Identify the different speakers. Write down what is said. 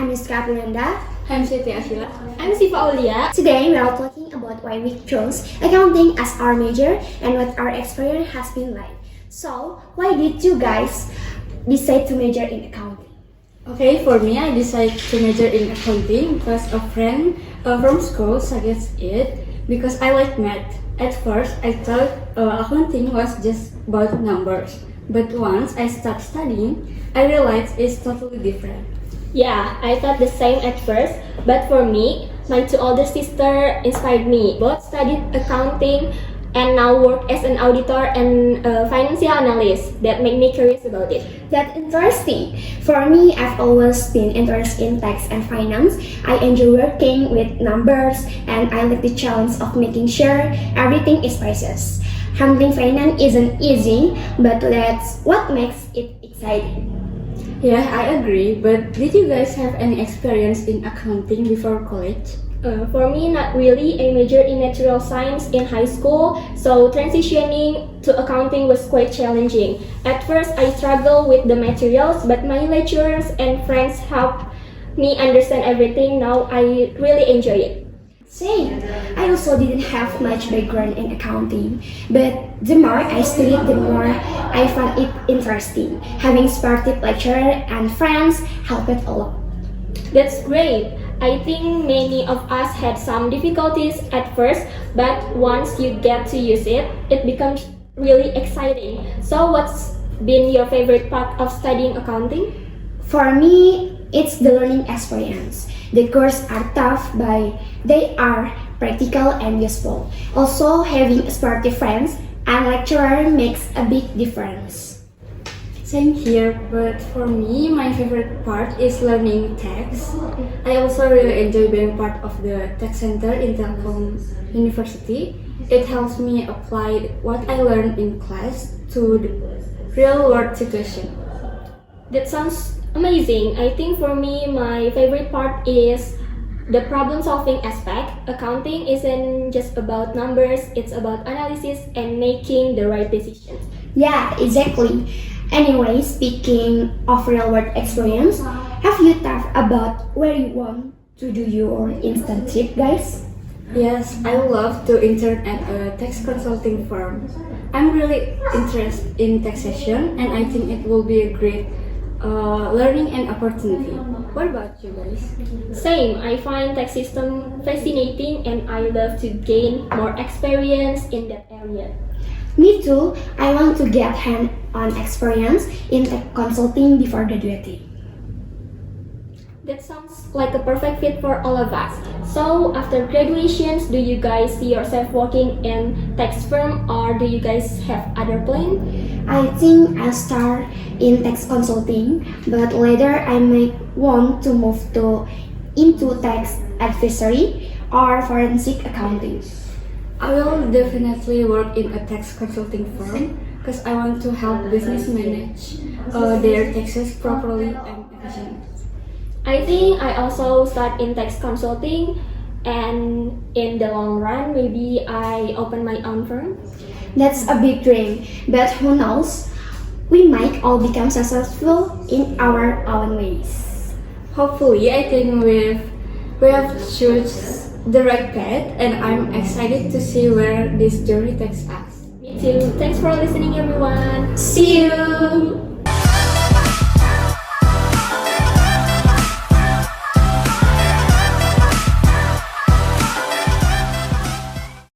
Speaker 1: I'm Yuska Purenda.
Speaker 2: I'm Siti Ashila.
Speaker 3: I'm Siva Aulia.
Speaker 1: Today we are talking about why we chose accounting as our major and what our experience has been like. So, why did you guys decide to major in accounting?
Speaker 2: Okay, for me, I decided to major in accounting because a friend from school suggested it because I like math. At first, I thought accounting was just about numbers, but once I started studying, I realized it's totally different.
Speaker 3: Yeah, I thought the same at first, but for me, my two older sisters inspired me. Both studied accounting and now work as an auditor and financial analyst. That made me curious about it.
Speaker 1: That's interesting. For me, I've always been interested in tax and finance. I enjoy working with numbers and I like the challenge of making sure everything is precise. Handling finance isn't easy, but that's what makes it exciting.
Speaker 2: Yeah, I agree, but did you guys have any experience in accounting before college?
Speaker 3: For me, not really. I majored in natural science in high school, so transitioning to accounting was quite challenging. At first, I struggled with the materials, but my lecturers and friends helped me understand everything. Now I really enjoy it.
Speaker 1: Same. I also didn't have much background in accounting, but the more I studied, the more I found it interesting. Having supportive lecturer and friends helped a lot.
Speaker 3: That's great. I think many of us had some difficulties at first, but once you get to use it, it becomes really exciting. So, what's been your favorite part of studying accounting?
Speaker 1: For me, it's the learning experience. The courses are tough, but they are practical and useful. Also, having supportive friends and lecturer makes a big difference.
Speaker 2: Same here, but for me, my favorite part is learning tax. I also really enjoy being part of the tax center in Telkom University. It helps me apply what I learned in class to the real world situation.
Speaker 3: That sounds amazing. I think for me, my favorite part is the problem solving aspect. Accounting isn't just about numbers, it's about analysis and making the right decisions.
Speaker 1: Yeah, exactly. Anyway, speaking of real world experience, have you thought about where you want to do your internship, guys?
Speaker 2: Yes, I love to intern at a tax consulting firm. I'm really interested in taxation and I think it will be a great learning and opportunity. What about you guys?
Speaker 3: Same, I find tax system fascinating and I love to gain more experience in that area.
Speaker 1: Me too. I want to get hand-on experience in tech consulting before graduating.
Speaker 3: That sounds like a perfect fit for all of us. So, after graduations, do you guys see yourself working in tax firm or do you guys have other plan?
Speaker 1: I think I'll start in tax consulting, but later I might want to move into tax advisory or forensic accounting.
Speaker 2: I will definitely work in a tax consulting firm because I want to help business manage their taxes properly and efficiently.
Speaker 3: I think I also start in tax consulting and in the long run, maybe I open my own firm.
Speaker 1: That's a big dream, but who knows? We might all become successful in our own ways.
Speaker 2: Hopefully, I think we have choose the right path, and I'm excited to see where this journey takes us.
Speaker 3: Me too. Thanks for listening, everyone.
Speaker 1: See you!